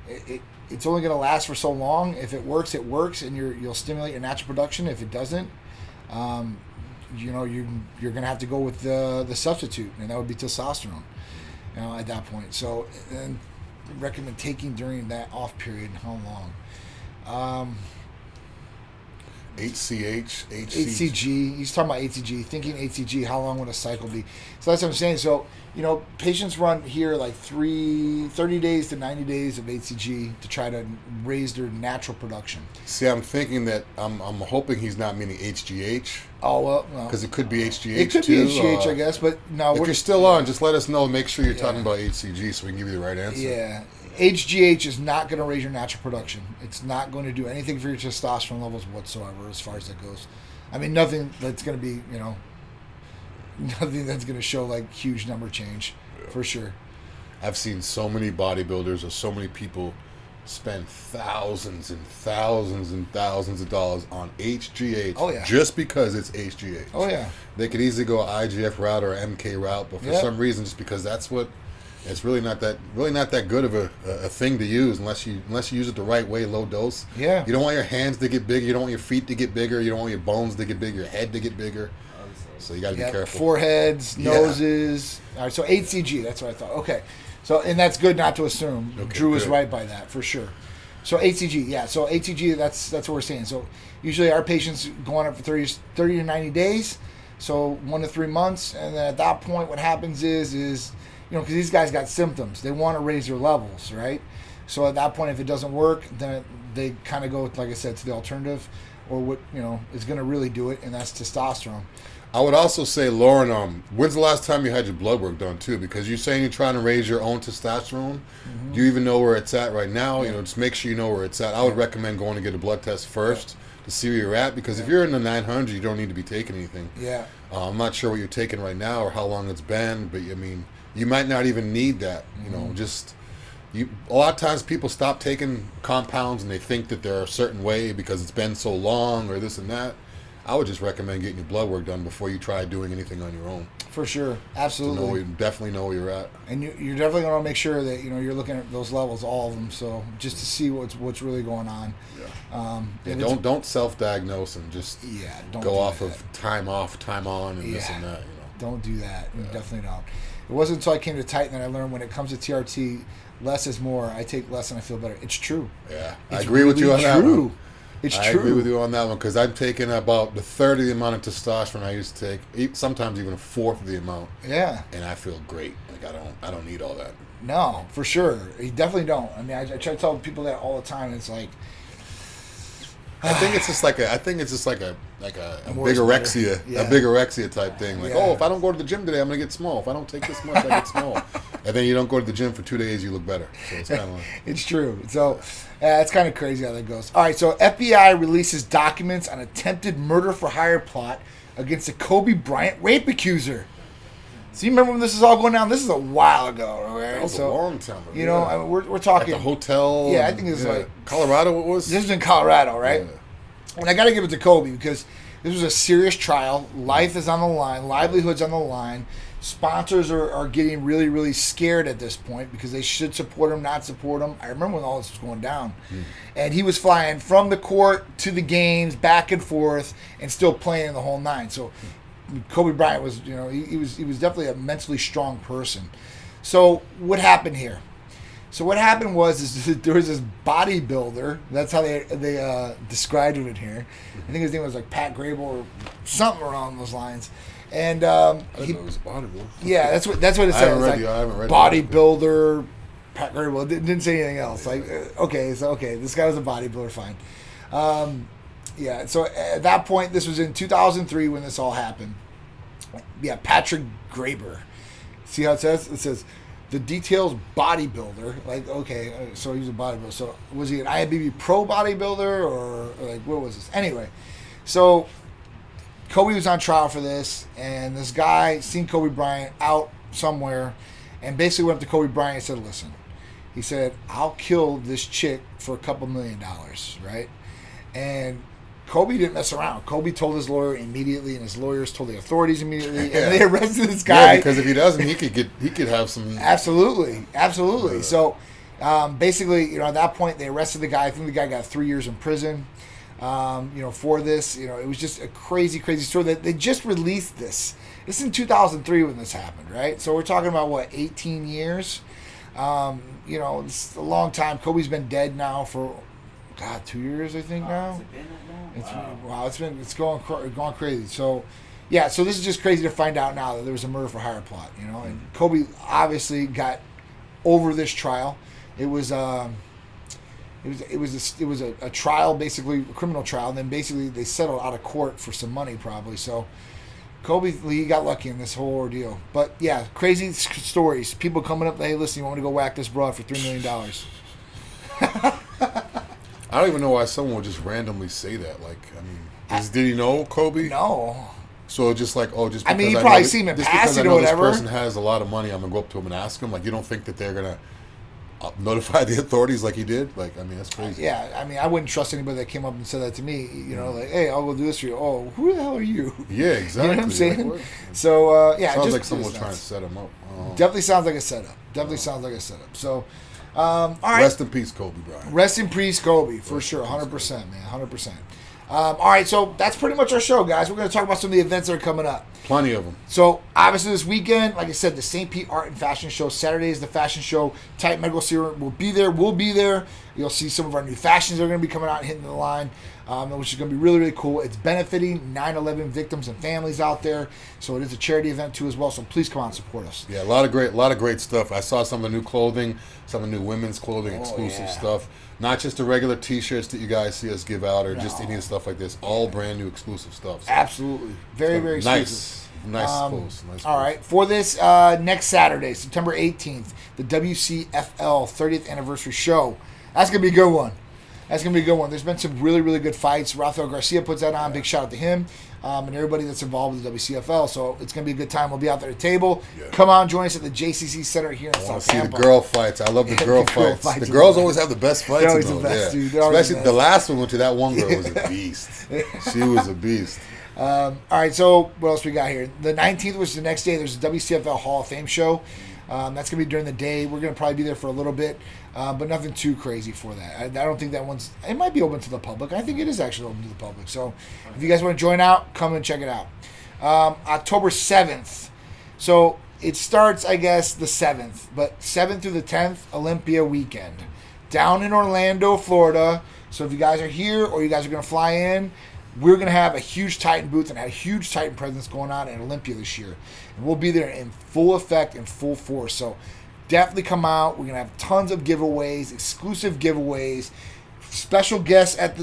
it's only going to last for so long. If it works, it works, and you'll stimulate your natural production. If it doesn't, you're going to have to go with the substitute, and that would be testosterone. At that point. So, and recommend taking during that off period. How long? HCG. He's talking about HCG. Thinking HCG. How long would a cycle be? So that's what I'm saying. So patients run here like 30 days to 90 days of HCG to try to raise their natural production. See, I'm thinking that I'm hoping he's not meaning HGH. Oh well, no. Because it could be HGH. It could too. be HGH, I guess, but no. If you're still on, just let us know. Make sure you're talking about HCG so we can give you the right answer. Yeah. HGH is not going to raise your natural production. It's not going to do anything for your testosterone levels whatsoever as far as that goes. I mean, nothing that's going to be, nothing that's going to show like huge number change for sure. I've seen so many bodybuilders or so many people spend thousands and thousands and thousands of dollars on HGH just because it's HGH. Oh, yeah. They could easily go IGF route or MK route, but for some reason, just because that's what... It's really not that good of a thing to use unless you use it the right way, low dose. Yeah. You don't want your hands to get bigger. You don't want your feet to get bigger. You don't want your bones to get bigger. Your head to get bigger. So you got to be careful. Foreheads, noses. All right. So HCG. That's what I thought. Okay. So and that's good not to assume. Okay, Drew is right by that for sure. So ATG, yeah. So ATG, that's what we're saying. So usually our patients go on it for 30 to 90 days, so 1 to 3 months, and then at that point, what happens is because these guys got symptoms, they want to raise their levels, right? So at that point, if it doesn't work, then they kind of go, like I said, to the alternative, or what is going to really do it, and that's testosterone. I would also say, Lauren, when's the last time you had your blood work done too? Because you're saying you're trying to raise your own testosterone. Mm-hmm. Do you even know where it's at right now? Yeah. Just make sure you know where it's at. I would recommend going to get a blood test first to see where you're at, because if you're in the 900, you don't need to be taking anything. Yeah. I'm not sure what you're taking right now or how long it's been, but I mean, you might not even need that. A lot of times people stop taking compounds and they think that they're a certain way because it's been so long or this and that. I would just recommend getting your blood work done before you try doing anything on your own. For sure, absolutely. Definitely know where you're at. And you're definitely going to make sure that you're looking at those levels, all of them. So just to see what's really going on. Yeah. Don't self-diagnose and just go off of time off, time on, and this and that. Don't do that. Yeah. Definitely don't. It wasn't until I came to Titan that I learned when it comes to TRT, less is more. I take less and I feel better. It's true. Yeah, I agree with you on that one. It's true. I agree with you on that one, because I'm taking about the third of the amount of testosterone I used to take, sometimes even a fourth of the amount. Yeah. And I feel great. Like I don't need all that. No, for sure. You definitely don't. I mean, I try to tell people that all the time. It's like, I think it's just like a big orexia type thing. Like, if I don't go to the gym today, I'm gonna get small. If I don't take this much, I get small. And then you don't go to the gym for 2 days, you look better. So it's kind of like, it's true. So it's kind of crazy how that goes. All right, so FBI releases documents on attempted murder for hire plot against the Koby Bryant rape accuser. So you remember when this is all going down? This is a while ago, right? That was a long time ago. I mean, we're talking at the hotel. Yeah, I think it was like Colorado. It was. This was in Colorado, right? Yeah. And I got to give it to Koby because this was a serious trial. Life is on the line. Livelihood's on the line. Sponsors are getting really, really scared at this point because they should support him, not support him. I remember when all this was going down. And he was flying from the court to the games, back and forth, and still playing the whole nine. So Koby Bryant was, he was definitely a mentally strong person. So what happened here? So what happened was there was this bodybuilder. That's how they described it here. I think his name was like Pat Grable or something around those lines. And I didn't know it was a bodybuilder. Yeah, that's what it says. I haven't read bodybuilder, Pat Grable. It didn't say anything else. Like, this guy was a bodybuilder, fine. So at that point, this was in 2003 when this all happened. Yeah, Patrick Graber. See how it says? It says the details bodybuilder. Like, okay, so he's a bodybuilder. So was he an IFBB pro bodybuilder or like what was this? Anyway, so Koby was on trial for this, and this guy seen Koby Bryant out somewhere, and basically went up to Koby Bryant and said, "Listen," he said, "I'll kill this chick for $2 million, right?" And Koby didn't mess around. Koby told his lawyer immediately, and his lawyers told the authorities immediately, and they arrested this guy. Yeah, because if he doesn't, he could have some. Absolutely. So basically, at that point, they arrested the guy. I think the guy got 3 years in prison. For this, it was just a crazy, crazy story. That they just released this. This is in 2003 when this happened, right? So we're talking about 18 years. It's a long time. Koby's been dead now for 2 years, I think now. Has it been that long? It's going crazy. So so this is just crazy to find out now that there was a murder for hire plot, and Koby obviously got over this trial. It was a trial, basically a criminal trial, and then basically they settled out of court for some money probably. So Koby, he got lucky in this whole ordeal. But yeah, crazy stories. People coming up, hey, listen, you want me to go whack this broad for $3 million? I don't even know why someone would just randomly say that. Like, I mean, did he know Koby? No. So just like, just because I mean, he probably seen him pass it or whatever. This person has a lot of money, I'm gonna go up to him and ask him. Like, you don't think that they're gonna notify the authorities like he did? Like, I mean, that's crazy. Yeah, I mean, I wouldn't trust anybody that came up and said that to me. Like, hey, I'll go do this for you. Oh, who the hell are you? Yeah, exactly. You know what I'm saying? Like, so sounds like someone was trying to set him up. Definitely sounds like a setup. So. All right. Rest in peace, Koby Bryant. Rest in peace, Koby, for sure. 100%, man. 100%. All right, so that's pretty much our show, guys. We're going to talk about some of the events that are coming up. Plenty of them. So, obviously, this weekend, like I said, the St. Pete Art and Fashion Show. Saturday is the fashion show. Titan Medical Serum will be there. We'll be there. You'll see some of our new fashions that are going to be coming out and hitting the line, which is going to be really, really cool. It's benefiting 9/11 victims and families out there, so it is a charity event too as well. So please come out and support us. Yeah, a lot of great stuff. I saw some of the new clothing, some of the new women's clothing, exclusive stuff. Not just the regular T-shirts that you guys see us give out, or just any stuff like this. All brand new exclusive stuff. So. Absolutely, very exclusive. Nice post. All right, for this next Saturday, September 18th, the WCFL 30th anniversary show. That's gonna be a good one. There's been some really, really good fights. Rafael Garcia puts that on. Big shout out to him and everybody that's involved with the WCFL. So it's going to be a good time. We'll be out there at the table. Yeah. Come on, join us at the JCC Center here in South Tampa. See the girl fights. I love the girl fights. The girls always have the best fights. They're always the best, dude. Especially the last one went to that one girl was a beast. She was a beast. All right, so what else we got here? The 19th was the next day. There's a WCFL Hall of Fame show. That's going to be during the day. We're going to probably be there for a little bit, but nothing too crazy for that. I don't think that one's... It might be open to the public. I think it is actually open to the public. So if you guys want to join out, come and check it out. October 7th. So it starts, I guess, the 7th, but 7th through the 10th, Olympia weekend. Down in Orlando, Florida. So if you guys are here or you guys are going to fly in, we're going to have a huge Titan booth and a huge Titan presence going on at Olympia this year. And we'll be there in full effect and full force. So definitely come out. We're going to have tons of giveaways, exclusive giveaways, special guests at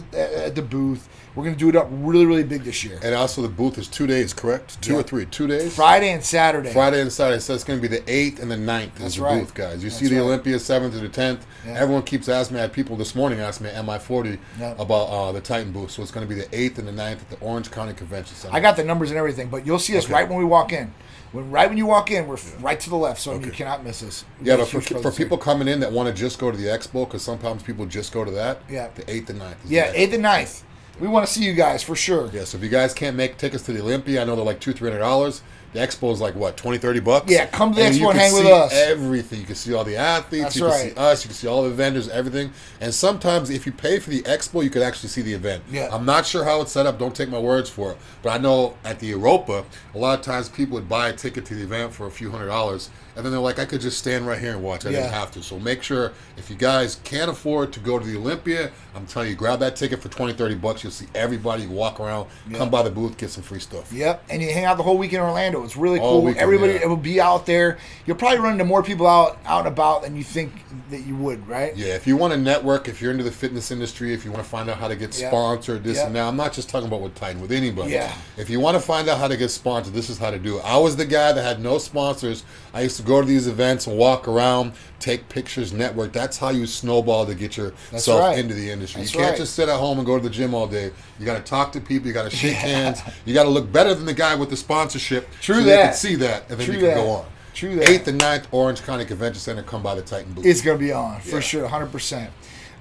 the booth. We're going to do it up really, really big this year. And also the booth is 2 days, correct? 2 or 3? 2 days? Friday and Saturday. So it's going to be the 8th and the 9th is the booth, guys. You see the Olympia 7th to the 10th. Yeah. Everyone keeps asking me. I had people this morning ask me at MI40 about the Titan booth. So it's going to be the 8th and the 9th at the Orange County Convention Center. I got the numbers and everything, but you'll see us right when we walk in. Right when you walk in, we're right to the left, so you cannot miss us. But for people coming in that want to just go to the expo, because sometimes people just go to that, the 8th and 9th. 8th and 9th. We want to see you guys for sure. Yeah, so if you guys can't make tickets to the Olympia, I know they're like $200-$300. The expo is like what, $20-$30? Yeah, come to the expo and hang with us. Everything. You can see all the athletes. You can see us. You can see all the vendors, everything. And sometimes if you pay for the expo, you can actually see the event. Yeah. I'm not sure how it's set up. Don't take my words for it. But I know at the Europa, a lot of times people would buy a ticket to the event for a few $100s. And then they're like, I could just stand right here and watch. I didn't have to. So make sure if you guys can't afford to go to the Olympia, I'm telling you, grab that ticket for $20-$30. You'll see everybody walk around, come by the booth, get some free stuff. Yep, and you hang out the whole week in Orlando. It's really cool. Everybody will be out there. You'll probably run into more people out and about than you think that you would, right? Yeah, if you want to network, if you're into the fitness industry, if you want to find out how to get sponsored, this and that. I'm not just talking about with Titan, with anybody. Yeah. If you want to find out how to get sponsored, this is how to do it. I was the guy that had no sponsors. I used to go to these events and walk around, take pictures, network. That's how you snowball to get yourself into the industry. You can't just sit at home and go to the gym all day. You got to talk to people. You got to shake hands. You got to look better than the guy with the sponsorship. True so that. They can see that, and then you can go on. True that. 8th and 9th, Orange County Convention Center. Come by the Titan booth. It's going to be on, for sure, 100%.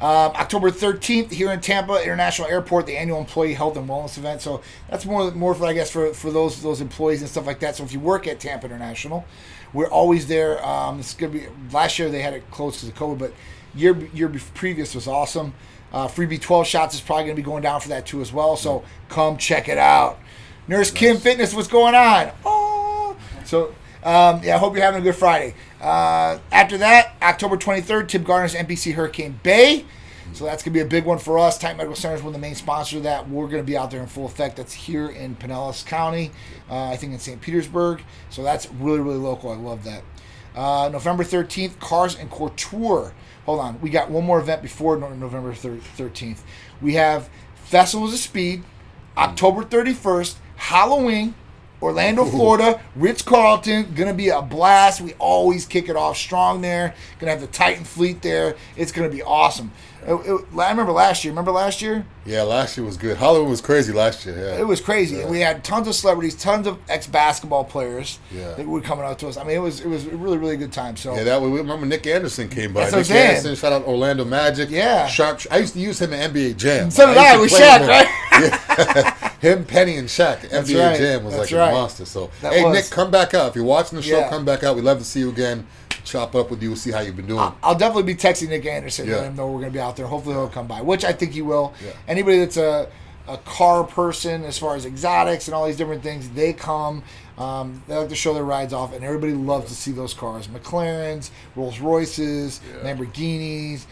October 13th here in Tampa International Airport, the annual Employee Health and Wellness event. So that's more for, I guess, for those employees and stuff like that. So if you work at Tampa International, we're always there. It's going to be, last year they had it closed because of COVID, but year previous was awesome. Free B12 shots is probably going to be going down for that too as well. So come check it out. Nurse Kim Fitness, what's going on? Oh, so. I hope you're having a good Friday. After that, October 23rd, Tim Gardner's NPC Hurricane Bay. So that's going to be a big one for us. Titan Medical Center is one of the main sponsors of that. We're going to be out there in full effect. That's here in Pinellas County, I think in St. Petersburg. So that's really, really local. I love that. November 13th, Cars and Couture. Hold on. We got one more event before November 13th. We have Festivals of Speed, October 31st, Halloween, Orlando, Florida, Ritz-Carlton, going to be a blast. We always kick it off strong there. Going to have the Titan fleet there. It's going to be awesome. I remember last year. Remember last year? Yeah, last year was good. Halloween was crazy last year. Yeah. It was crazy. Yeah. We had tons of celebrities, tons of ex-basketball players that were coming out to us. I mean, it was a really, really good time. So we remember Nick Anderson came by. That's what Nick I'm saying. Anderson, shout out Orlando Magic. Yeah. Sharp. I used to use him in NBA Jam. So did I with Shaq, right? Yeah. Him, Penny, and Shaq. NBA Jam was like a monster. So, Nick, come back out. If you're watching the show, come back out. We'd love to see you again. Chop up with you, see how you've been doing. I'll definitely be texting Nick Anderson, let him know we're going to be out there. Hopefully he'll come by, which I think he will. Yeah. Anybody that's a car person, as far as exotics and all these different things, they come. They like to show their rides off, and everybody loves to see those cars. McLarens, Rolls Royces, Lamborghinis,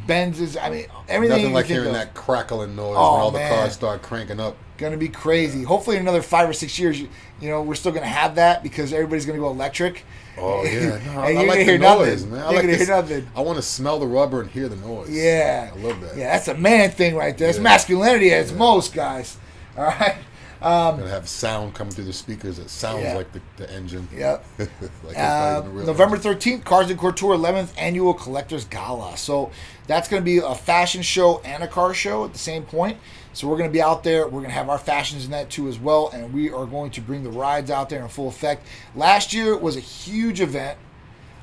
Benzes. I mean, everything. Nothing like hearing that crackling noise when all the cars start cranking up. Going to be crazy. Hopefully in another 5 or 6 years, we're still going to have that because everybody's going to go electric. Oh, yeah. No, I like the noise, man. I like to hear nothing. I want to smell the rubber and hear the noise. Yeah. I love that. Yeah, that's a man thing right there. That's masculinity at its most, guys. All right. Gonna have sound coming through the speakers that sounds like the engine. Yep. Like November 13th, Cars and Couture 11th Annual Collectors Gala. So that's going to be a fashion show and a car show at the same point. So we're going to be out there. We're going to have our fashions in that too as well. And we are going to bring the rides out there in full effect. Last year was a huge event.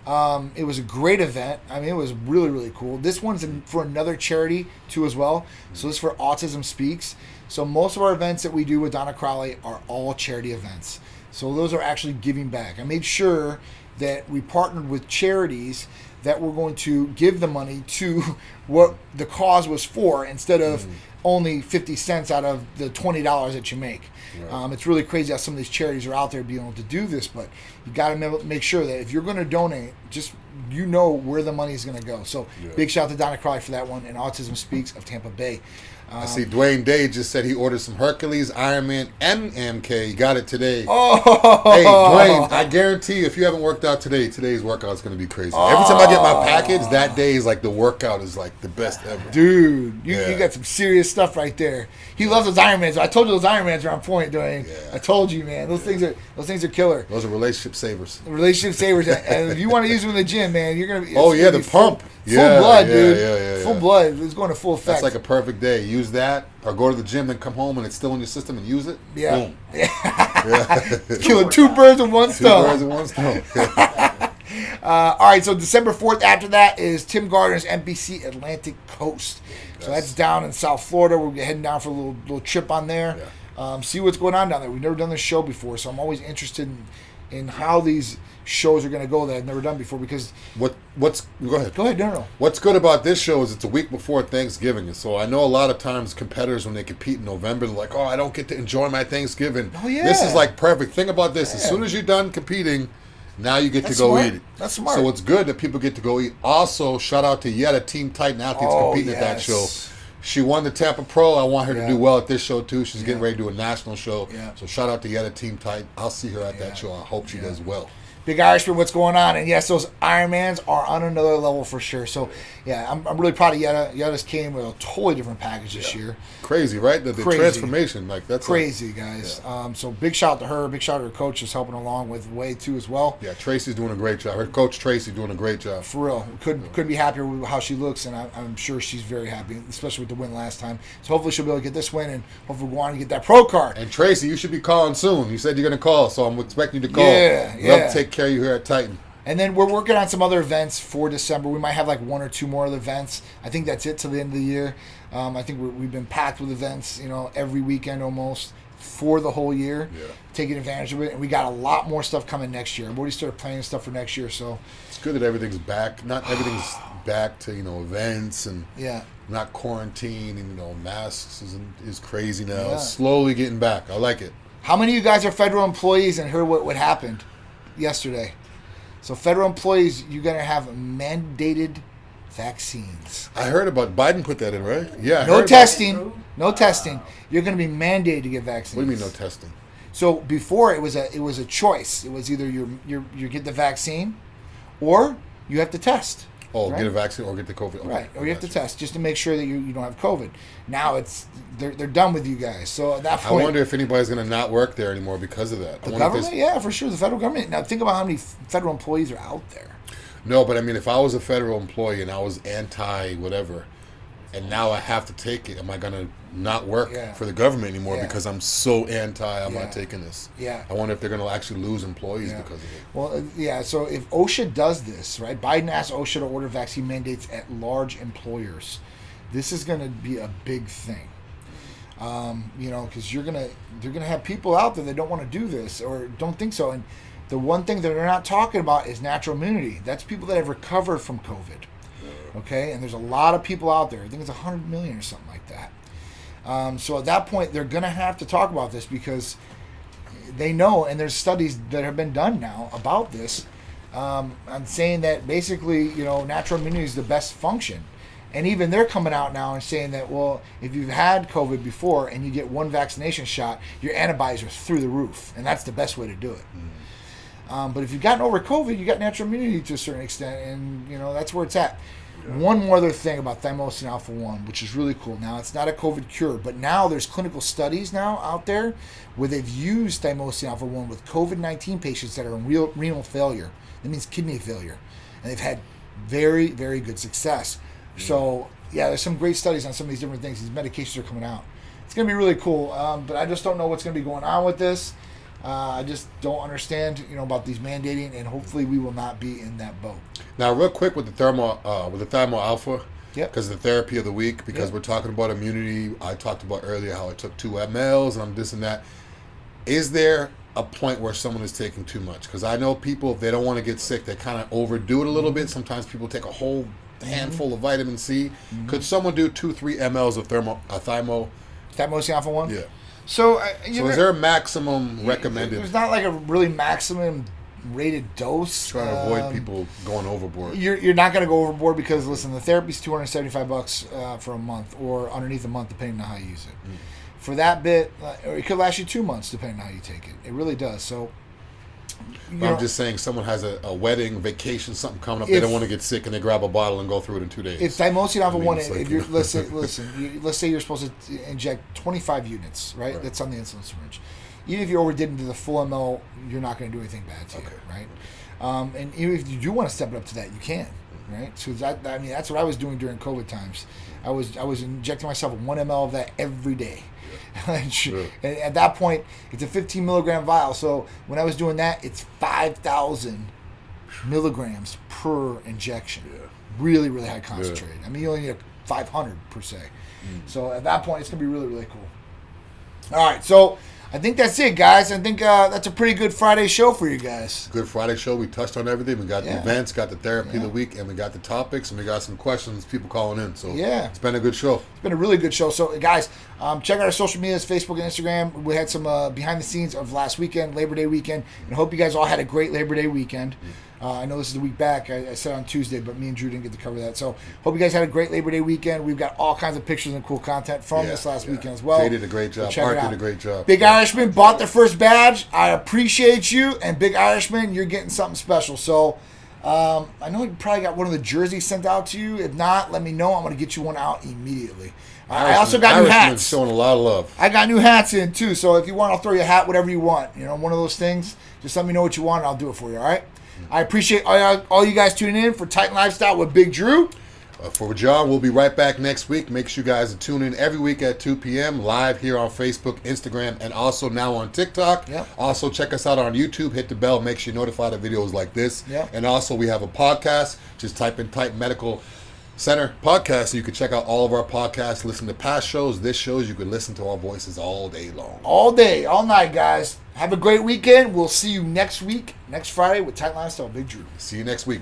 It was a great event. I mean, it was really, really cool. This one's for another charity too as well. So this is for Autism Speaks. So most of our events that we do with Donna Crowley are all charity events. So those are actually giving back. I made sure that we partnered with charities that were going to give the money to what the cause was for instead of only 50 cents out of the $20 that you make. Right. It's really crazy how some of these charities are out there being able to do this, but you got to make sure that if you're going to donate, just where the money is going to go. So big shout out to Donna Crowley for that one and Autism Speaks of Tampa Bay. I see Dwayne Day just said he ordered some Hercules, Ironman, and MK. He got it today. Oh! Hey, Dwayne, I guarantee you, if you haven't worked out today, today's workout is going to be crazy. Every time I get my package, that day is like the workout is like the best ever. Dude, you got some serious stuff right there. He loves those Ironmans. I told you those Ironmans are on point, Dwayne. Yeah. I told you, man. Those things are killer. Those are relationship savers. Relationship savers. And if you want to use them in the gym, man, you're going to be... the pump. Full blood, dude. Full blood. It's going to full effect. That's like a perfect day. Use that, or go to the gym and come home and it's still in your system and use it. Yeah. Boom. Killing two birds with one stone. Two birds with one stone. All right, so December 4th after that is Tim Gardner's NBC Atlantic Coast. So that's down in South Florida. We're heading down for a little trip on there. Yeah. See what's going on down there. We've never done this show before, so I'm always interested in how these shows are going to go that I've never done before because... Go ahead. No. What's good about this show is it's a week before Thanksgiving. So I know a lot of times competitors, when they compete in November, they're like, I don't get to enjoy my Thanksgiving. Oh, yeah. This is like perfect. Think about this. As soon as you're done competing, now you get to go eat it. That's smart. So it's good that people get to go eat. Also, shout out to Yetta, Team Titan Athletes competing at that show. She won the Tampa Pro. I want her to do well at this show, too. She's getting ready to do a national show. Yeah. So shout out to Yetta, Team Titan. I'll see her at that show. I hope she does well. Big Irishman, what's going on? And yes, those Ironmans are on another level for sure. So, I'm really proud of Yetta. Yetta's came with a totally different package this year. Crazy, right? The transformation, that's crazy, guys. Yeah. So big shout out to her. Big shout out to her coach is helping along with Way too as well. Yeah, Tracy's doing a great job. Her coach Tracy doing a great job. For real, couldn't be happier with how she looks, and I'm sure she's very happy, especially with the win last time. So hopefully she'll be able to get this win, and hopefully go on and get that pro card. And Tracy, you should be calling soon. You said you're going to call, so I'm expecting you to call. Yeah. Love to take care of you here at Titan. And then we're working on some other events for December. We might have like one or two more other events. I think that's it till the end of the year. I think we've been packed with events, every weekend almost for the whole year, taking advantage of it. And we got a lot more stuff coming next year. I've already started planning stuff for next year. So it's good that everything's back. Not everything's back to events and not quarantine and masks is crazy now. Yeah. It's slowly getting back. I like it. How many of you guys are federal employees and heard what happened yesterday? So federal employees, you're going to have mandated vaccines. I heard about Biden put that in, right? Yeah. No testing. You're going to be mandated to get vaccines. What do you mean no testing? So before it was a choice. It was either you get the vaccine, or you have to test. Oh, right? Get a vaccine or get the COVID. Okay. Right, or you have to test just to make sure that you don't have COVID. Now they're done with you guys. So at that point, I wonder if anybody's going to not work there anymore because of that. The government, yeah, for sure, the federal government. Now think about how many federal employees are out there. No, but I mean, if I was a federal employee and I was anti-whatever, and now I have to take it, am I going to not work for the government anymore because I'm so I'm not taking this? Yeah. I wonder if they're going to actually lose employees because of it. Well, so if OSHA does this, right, Biden asked OSHA to order vaccine mandates at large employers. This is going to be a big thing. Because they're gonna have people out there that don't want to do this or don't think so. And the one thing that they're not talking about is natural immunity. That's people that have recovered from COVID. Okay, and there's a lot of people out there. I think it's 100 million or something like that. So at that point, they're gonna have to talk about this because they know, and there's studies that have been done now about this. I'm saying that basically, natural immunity is the best function. And even they're coming out now and saying that, well, if you've had COVID before and you get one vaccination shot, your antibodies are through the roof. And that's the best way to do it. But if you've gotten over COVID, you got natural immunity to a certain extent. And, that's where it's at. Yeah. One more other thing about Thymosin Alpha 1, which is really cool. Now, it's not a COVID cure, but now there's clinical studies now out there where they've used Thymosin Alpha 1 with COVID-19 patients that are in renal failure. That means kidney failure. And they've had very, very good success. So, there's some great studies on some of these different things. These medications are coming out. It's going to be really cool. But I just don't know what's going to be going on with this. I just don't understand, about these mandating, and hopefully we will not be in that boat. Now, real quick with the Thymo Alpha, because the therapy of the week, because we're talking about immunity. I talked about earlier how I took 2 mLs and I'm this and that. Is there a point where someone is taking too much? Because I know people, if they don't want to get sick, they kind of overdo it a little bit. Sometimes people take a whole handful of vitamin C. Could someone do 2-3 mLs of Thymosin Alpha 1? Yeah. So is there a maximum recommended? There's not like a really maximum rated dose. Trying to avoid people going overboard. You're not going to go overboard because, listen, the therapy's $275 for a month, or underneath a month, depending on how you use it. For that bit, or it could last you 2 months, depending on how you take it. It really does. So, I'm just saying, someone has a wedding, vacation, something coming up. They don't want to get sick, and they grab a bottle and go through it in 2 days. If Thymosin Alpha 1, if you're let's say you're supposed to inject 25 units, right? That's on the insulin syringe. Even if you overdid into the full ml, you're not going to do anything bad to you, right? And even if you do want to step it up to that, you can, right? So that's what I was doing during COVID times. I was injecting myself with 1 ml of that every day. And at that point, it's a 15 milligram vial. So when I was doing that, it's 5,000 milligrams per injection. Really, really high concentrated. I mean, you only need 500 per se. So at that point, it's going to be really, really cool. All right, so I think that's it, guys. I think that's a pretty good Friday show for you guys. Good Friday show. We touched on everything. We got the events, got the therapy of the week, and we got the topics, and we got some questions, people calling in. So it's been a good show. It's been a really good show. So, guys, check out our social medias, Facebook and Instagram. We had some behind the scenes of last weekend, Labor Day weekend, and I hope you guys all had a great Labor Day weekend. I know this is the week back. I said on Tuesday, but me and Drew didn't get to cover that. So, hope you guys had a great Labor Day weekend. We've got all kinds of pictures and cool content from this last weekend as well. They did a great job. Art did a great job. Big Irishman bought their first badge. I appreciate you. And Big Irishman, you're getting something special. So, I know you probably got one of the jerseys sent out to you. If not, let me know. I'm going to get you one out immediately. I also got new hats. Showing a lot of love. I got new hats in, too. So, if you want, I'll throw you a hat, whatever you want. One of those things. Just let me know what you want, and I'll do it for you, all right? I appreciate all you guys tuning in for Titan Lifestyle with Big Dru. For John, we'll be right back next week. Make sure you guys tune in every week at 2 p.m. live here on Facebook, Instagram, and also now on TikTok. Also, check us out on YouTube. Hit the bell. Make sure you're notified of videos like this. And also, we have a podcast. Just type in Titan Medical Center podcast, so you can check out all of our podcasts, listen to past shows, this shows. You can listen to our voices all day long. All day, all night, guys. Have a great weekend. We'll see you next week, next Friday with Titan Lifestyle, Big Dru. See you next week.